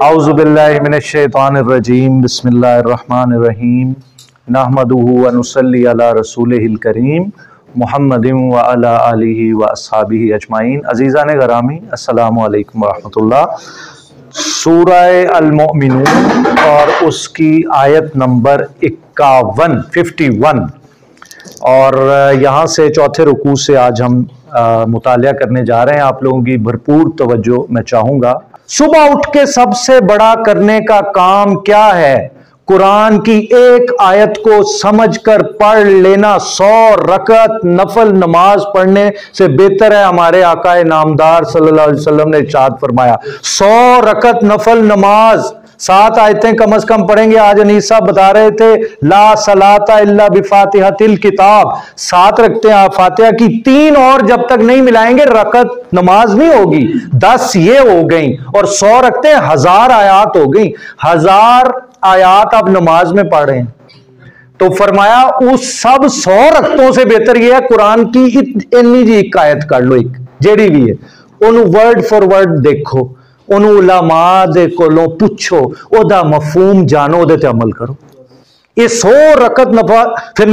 औज़ु बिल्लाहि मिनश्शैतानिर्रजीम बिस्मिल्लाहिर्रहमानिर्रहीम नहमदुहु व नुसल्ली अला रसूलिहिल करीम मुहम्मदिन व अला आलिहि व अस्हाबिहि अजमाइन। अज़ीज़ान गिरामी अस्सलामु अलैकुम व रहमतुल्लाह। सूरह अल-मोमिनून और उसकी आयत नंबर 51 और यहाँ से चौथे रुकू से आज हम मुतालिया करने जा रहे हैं। आप लोगों की भरपूर तवज्जो मैं चाहूँगा। सुबह उठ के सबसे बड़ा करने का काम क्या है? कुरान की एक आयत को समझकर पढ़ लेना 100 रकअत नफल नमाज पढ़ने से बेहतर है। हमारे आकाए नामदार सल्लल्लाहु अलैहि वसल्लम ने इरशाद फरमाया 100 रकअत नफल नमाज 7 आयतें कम अज कम पढ़ेंगे। आज अनीसा बता रहे थे ला सलाता इल्ला बिफातिहातिल किताब, 7 रखते हैं आप फातिहा की, 3 और जब तक नहीं मिलाएंगे रकअत नमाज नहीं होगी। 10 ये हो गई और 100 रखते हैं 1000 आयात हो गई। 1000 आयात आप नमाज में पढ़ रहे हैं तो फरमाया उस सब 100 रकतों से बेहतर यह है कुरान की इतनी जी एक आयत कर लो, एक जेड़ी भी है उन वर्ड फॉर वर्ड देखो, उन उलमा दे कोलों पुछो, ओदा मफहूम जानो, ओदे ते अमल करो। ये 100 रकत नफल, फिर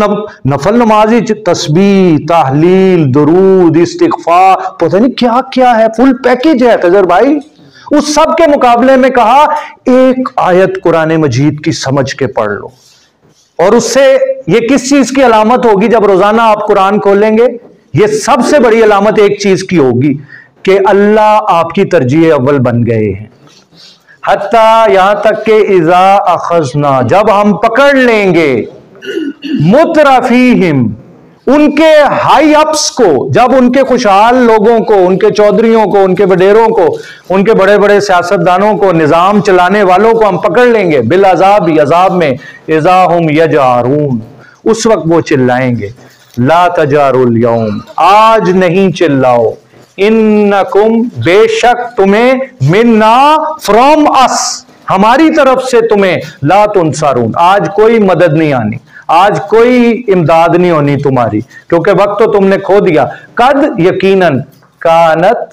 नफल नमाज ही तस्बीह तहलील दुरूद इस्तिगफार पता नहीं क्या क्या है, फुल पैकेज है तजर भाई। उस सब के मुकाबले में कहा एक आयत कुरान मजीद की समझ के पढ़ लो। और उससे ये किस चीज की अलामत होगी? जब रोजाना आप कुरान खोलेंगे ये सबसे बड़ी अलामत एक चीज की होगी कि अल्लाह आपकी तरजीह अव्वल बन गए हैं। हत्ता यहां तक के इज़ा अखज़ना, जब हम पकड़ लेंगे मुतरफीहिम, उनके हाई अप्स को, जब उनके खुशहाल लोगों को, उनके चौधरियों को, उनके वडेरों को, उनके बड़े बड़े सियासतदानों को, निजाम चलाने वालों को हम पकड़ लेंगे बिल अजाब, अजाब में, इज़ा हुम यजअरून, उस वक्त वो चिल्लाएंगे ला तजारुल यौम, आज नहीं चिल्लाओ, इन्नकुम, बेशक तुम्हें, मिन्ना, फ्रॉम अस, हमारी तरफ से तुम्हें, ला तुनसरून, आज कोई मदद नहीं आनी, आज कोई इमदाद नहीं होनी तुम्हारी, क्योंकि वक्त तो तुमने खो दिया। कद यकीनन कानत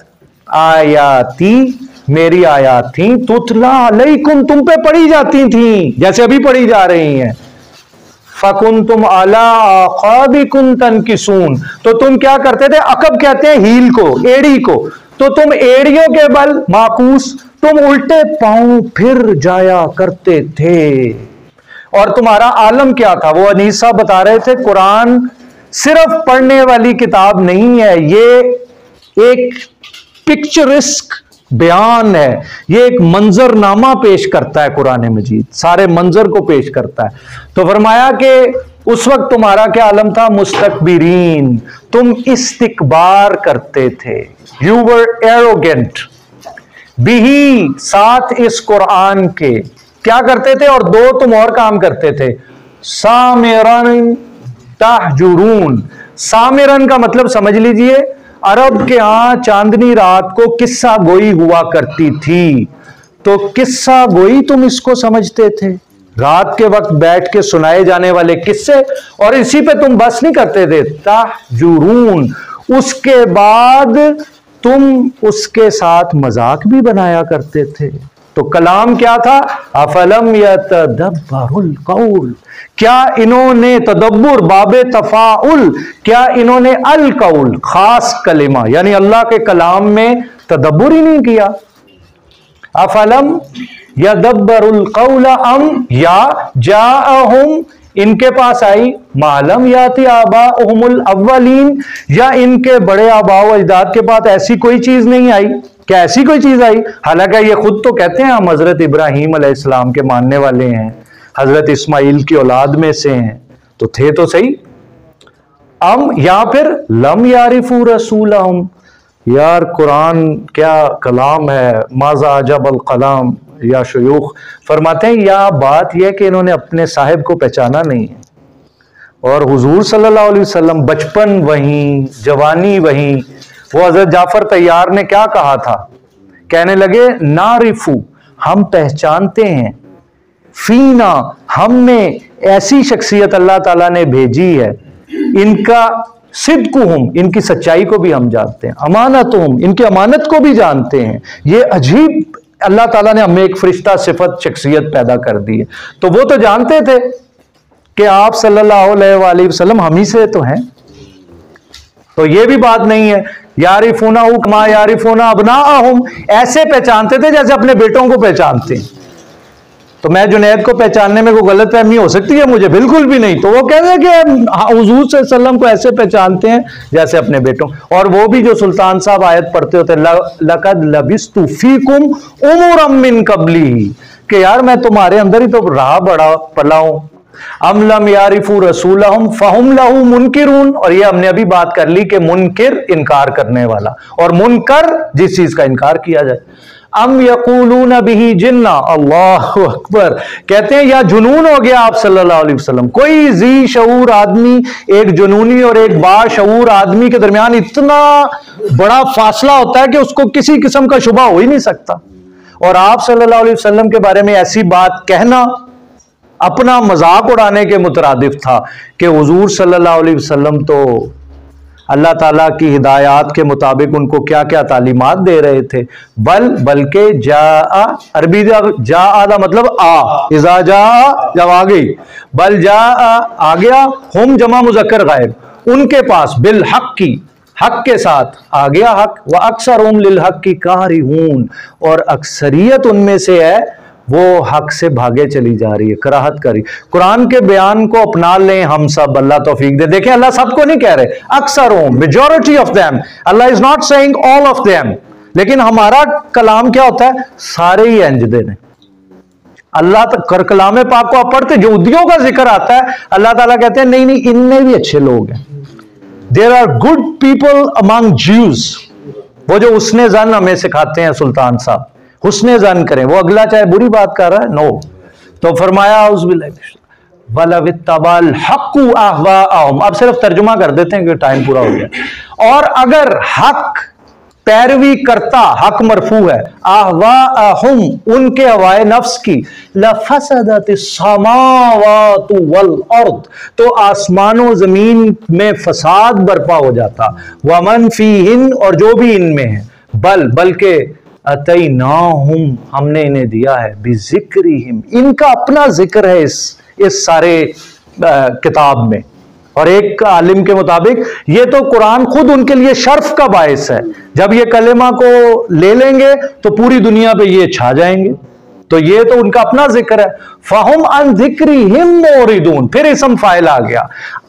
आयाती, मेरी आयात थी, तुतला अलैकुम, तुम पे पढ़ी जाती थी जैसे अभी पढ़ी जा रही हैं। फकुंतुम अला आक़ाबिकुम तनकिसून, तो तुम क्या करते थे? अकब कहते हैं हील को, एड़ी को, तो तुम एड़ियों के बल माकूस, तुम उल्टे पांव फिर जाया करते थे। और तुम्हारा आलम क्या था? वो अनीसा बता रहे थे कुरान सिर्फ पढ़ने वाली किताब नहीं है, ये एक पिक्चरिस्क बयान है, ये एक मंजरनामा पेश करता है कुरान मजीद, सारे मंजर को पेश करता है। तो फरमाया कि उस वक्त तुम्हारा क्या आलम था? मुस्तकबिरीन, तुम इस्तिकबार करते थे, यू वर एरोगेंट बिही, साथ इस कुरान के क्या करते थे? और 2 तुम और काम करते थे, सामिरन तहजुरून, सामिरन का मतलब समझ लीजिए, अरब के यहां चांदनी रात को किस्सा गोई हुआ करती थी, तो किस्सा गोई तुम इसको समझते थे, रात के वक्त बैठ के सुनाए जाने वाले किस्से, और इसी पे तुम बस नहीं करते थे, तहजुरून, उसके बाद तुम उसके साथ मजाक भी बनाया करते थे। तो कलाम क्या था? अफलम यतदब्बरुल कौल, क्या इन्होंने तदब्बुर बाबे तफाउल, क्या इन्होंने अल कौल खास कलिमा यानी अल्लाह के कलाम में तदब्बुर ही नहीं किया? अफलम यदब्बरुल कौल अम, या जाअहुम, इनके पास आई, मालम याति आबाउहुमुल अव्वलीन, या इनके बड़े आबाओ अजदाद के पास ऐसी कोई चीज नहीं आई? क्या ऐसी कोई चीज आई? हालांकि ये खुद तो कहते हैं हम हजरत इब्राहीम अलैहिस्सलाम के मानने वाले हैं, हजरत इस्माइल की औलाद में से हैं, तो थे तो सही। अम, या फिर लम यारिफू रसूलहुम, यार कुरान क्या कलाम है, माजा अजबल कलाम, या शयूख फरमाते हैं या बात यह कि इन्होंने अपने साहिब को पहचाना नहीं है। और हुजूर सल्लल्लाहु अलैहि वसल्लम बचपन वहीं, जवानी वहीं, वो हजरत जाफर तैयार ने क्या कहा था? कहने लगे नारिफू, हम पहचानते हैं, फीना, हम में ऐसी शख्सियत अल्लाह ताला ने भेजी है, इनका सिद्कुहुम, इनकी सच्चाई को भी हम जानते हैं, अमानतुहुम, इनकी अमानत को भी जानते हैं। ये अजीब अल्लाह ताला ने हमें एक फरिश्ता सिफत शख्सियत पैदा कर दी है। तो वो तो जानते थे कि आप सल्लल्लाहु अलैहि वसल्लम हम ही से तो हैं। तो ये भी बात नहीं है यारिफूना कमा यारिफूना अबनाअहुम, ऐसे पहचानते थे जैसे अपने बेटों को पहचानते हैं। तो मैं जुनैद को पहचानने में कोई गलतफहमी हो सकती है मुझे? बिल्कुल भी नहीं। तो वो कहते हैं कि हुजूर सल्लल्लाहु अलैहि वसल्लम को ऐसे पहचानते हैं जैसे अपने बेटों। और वो भी जो सुल्तान साहब आयत पढ़ते होते लक़द लबिस्तु फीकुम उमुरम मिन क़ब्ली, कि यार मैं तुम्हारे अंदर ही तो रहा बड़ा पला हूं। अम लम यारिफू रसूलहुम फहुम लहू मुनकिरून, और ये हमने अभी बात कर ली कि मुनकिर इनकार करने वाला और मुनकर जिस चीज का इनकार किया जाए। अम यकूलून बिही जिन्ना, अल्लाहु अकबर, कहते हैं या जुनून हो गया आप सल्लल्लाहु अलैहि वसल्लम। कोई जी शऊर आदमी, एक जुनूनी और एक बाशऊर आदमी के दरमियान इतना बड़ा फासला होता है कि उसको किसी किस्म का शुबा हो ही नहीं सकता। और आप सल्लल्लाहु अलैहि वसल्लम के बारे में ऐसी बात कहना अपना मजाक उड़ाने के मुतरादिफ था कि हुजूर सल्लल्लाहु अलैहि वसल्लम तो अल्लाह ताला की हिदायत के मुताबिक उनको क्या क्या तालीमात दे रहे थे। बल्कि जा अरबी जा मतलब आ, इज़ा जा जब आ गई, बल जा आ गया, हम जमा मुज़क्कर गायब, उनके पास बिल हक की, हक के साथ आ गया हक, व अक्सरुहुम लिल हक की कारिहून, और अक्सरियत उनमें से है वो हक से भागे चली जा रही है, कराहत करी। कुरान के बयान को अपना लें हम सब, अल्लाह तौफीक दे। देखें अल्लाह सबको नहीं कह रहे, अक्सरुहुम, majority of them, Allah is not saying all of them. लेकिन हमारा कलाम क्या होता है, सारे ही अंजदे ने। अल्लाह कर कलाम पाक को आप पढ़ते, यहूदियों का जिक्र आता है, अल्लाह ताला कहते हैं नहीं नहीं इनमें भी अच्छे लोग हैं। There are good people among Jews. वो जो उसने जन हमें सिखाते हैं सुल्तान साहब, हुस्ने जन करें, वो अगला चाहे बुरी बात कर रहा है, नो। तो फरमाया अब सिर्फ तर्जुमा कर देते हैं कि टाइम पूरा हो गया। और अगर हक पैरवी करता, हक मरफू है, आहवाअहुम, उनके हवाए नफ्स की, लफसदतिस समावातु वल अर्द, तो आसमानों जमीन में फसाद बर्पा हो जाता, वमन फीहिन, और जो भी इनमें है, बल्कि अतैनाहुम, हमने इन्हें दिया है, बिजिक्रिहिम, इनका अपना जिक्र है इस सारे किताब में। और एक आलिम के मुताबिक ये तो कुरान खुद उनके लिए शर्फ का बायस है, जब ये कलेमा को ले लेंगे तो पूरी दुनिया पे ये छा जाएंगे। तो ये तो उनका अपना जिक्र है। फहुम अन जिक्रिहिम मोरिदून, फिर इसम फाइल आ गया,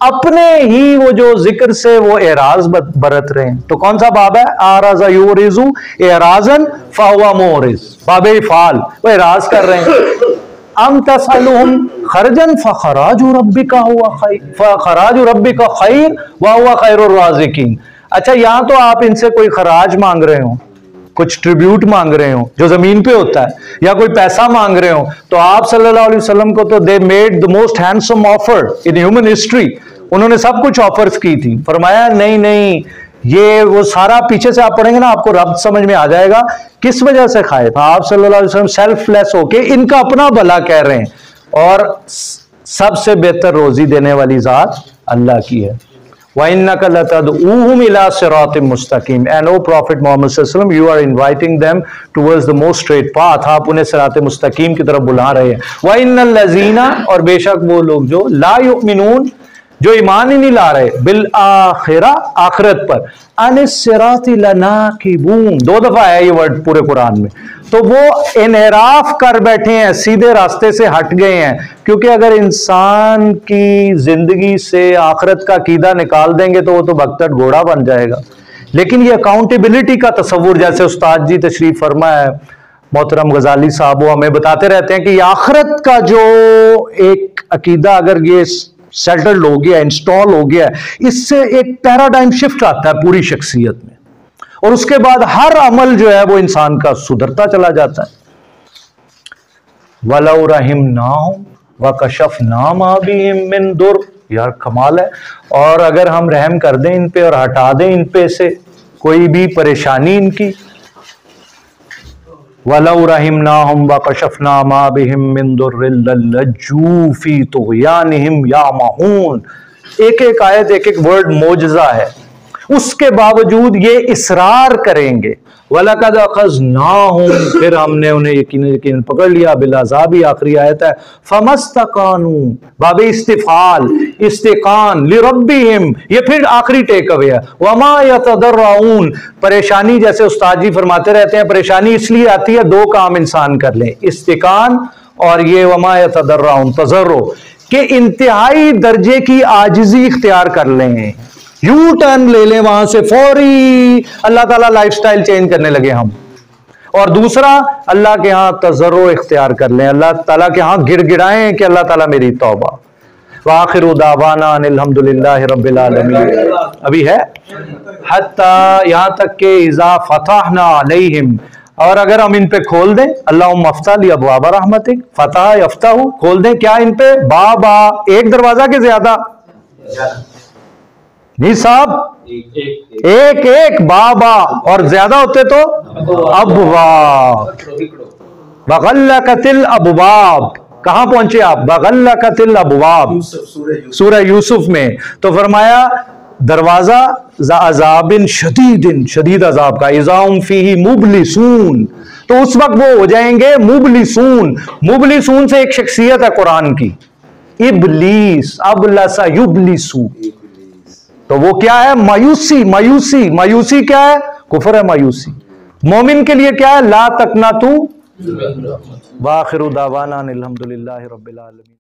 अपने ही वो जो जिक्र से वो एराज बरत रहे हैं। तो कौन सा बाब है, आराजा यूरिजू एराजन फहुवा मोरिज, बाबे फाल, वो एराज कर रहे हैं। अम तसअलुहुम खरजन फखराजु रब्बिका हुवा खैर, फखराजु रब्बिका खैर व हुवा खैरुर राज़िकीन। अच्छा, यहां तो आप इनसे कोई खराज मांग रहे हो, कुछ ट्रिब्यूट मांग रहे हो जो जमीन पे होता है, या कोई पैसा मांग रहे हो, तो आप सल्लल्लाहु अलैहि वसल्लम को तो they made the most handsome offer in human history. उन्होंने सब कुछ ऑफर्स की थी। फरमाया नहीं नहीं, ये वो सारा पीछे से आप पढ़ेंगे ना, आपको रब समझ में आ जाएगा किस वजह से खाए। आप सल्लल्लाहु अलैहि वसल्लम सेल्फलेस होके इनका अपना भला कह रहे हैं, और सबसे बेहतर रोजी देने वाली जात अल्लाह की है। वइन्नका लतदऊहुम इला सिरातिम मुस्तकीम, एंड ओ प्रॉफिट मोहम्मद सल्लल्लाहु अलैहि वसल्लम, you are inviting them towards the most straight path, आप उन्हें सिरात मुस्तकीम की तरफ बुला रहे हैं। वइन्नल लजीना, और बेशक वो लोग जो ला युमिनून, जो ईमान ही नहीं ला रहे, बिल आखिरा, आखिरत पर, अनिस सिराति लनाकिबून, 2 दफा है ये वर्ड पूरे कुरान में। तो वो इनहराफ कर बैठे हैं, सीधे रास्ते से हट गए हैं। क्योंकि अगर इंसान की जिंदगी से आखिरत का कीदा निकाल देंगे तो वो तो भगदड़ घोड़ा बन जाएगा। लेकिन ये अकाउंटेबिलिटी का तस्वुर, जैसे उस्ताद जी तशरीफ फरमा है मोहतरम गजाली साहब, वो हमें बताते रहते हैं कि आखिरत का जो एक अकीदा अगर ये सेटल्ड हो गया, इंस्टॉल हो गया, इससे एक पैराडाइम शिफ्ट आता है पूरी शख्सियत में, और उसके बाद हर अमल जो है वो इंसान का सुधरता चला जाता है। वलौ रहिमनाहुम व कशफना मा बिहिम मिन दुर, यार कमाल है। और अगर हम रहम कर दें इन पे और हटा दें इन पे से कोई भी परेशानी इनकी, वलौ रहिमनाहुम व कशफना मा बिहिम मिन दुर्रिन लज्जू फी तुग़यानिहिम यामहून। एक एक आयत, एक एक वर्ड मौजज़ा है। उसके बावजूद ये इसरार करेंगे। वलकद अखज़नाहुम, फिर हमने उन्हें यकीन पकड़ लिया, बिलअज़ाबी आखिरी आयत है। फमस्तकानू, बाबे इस्तिफाल, इस्तिकान लिरब्बिहिम, ये फिर आखिरी टेक अवे है। वमा यतदर्राऊन, परेशानी जैसे उस्ताद जी फरमाते रहते हैं, परेशानी इसलिए आती है दो काम इंसान कर ले, इस्तिकान और ये वमा यतदर्राऊन तज़र्रो, के इंतहाई दर्जे की आजिजी इख्तियार कर लें, यू टर्न ले लें वहां से फौरी, अल्लाह ताला लाइफस्टाइल चेंज करने लगे हम। और दूसरा, अल्लाह के यहां तजर्रो इख्तियार कर लें, अल्लाह ताला के यहां गिड़गिड़ाएं कि अल्लाह ताला मेरी तौबा। वाखिरु दावाना अल्हम्दुलिल्लाहि रब्बिल आलमीन। अभी है हत्ता, यहां तक के इज़ा फतहना अलैहिम, और अगर हम इन पे खोल दें, अल्लाहुम्मा अफ्तह ली अबवाब रहमतिक, फतह यफ्तहु, खोल दें क्या इन पे, बाबा, एक दरवाजा के ज्यादा नहीं साहब, एक एक बाबा, और ज्यादा होते तो अबवाब। बगल्लकतिल अबवाब, कहां पहुंचे आप, बगल्लकतिल अबवाब, सूरह यूसुफ में। तो फरमाया दरवाजा अज़ाबिन शदीदिन, शदीद अजाब का, इज़ाहुम फीही मुबलिसून, तो उस वक्त वो हो जाएंगे मुबलिसून। मुबलिसून से एक शख्सियत है कुरान की, इबलीस, अबलसा युबलिसू, तो वो क्या है, मायूसी। मायूसी, मायूसी क्या है, कुफर है मायूसी। मोमिन के लिए क्या है, ला तकनातू। वाखिरु दावाना अल्हम्दुलिल्लाहि रब्बिल आलमीन।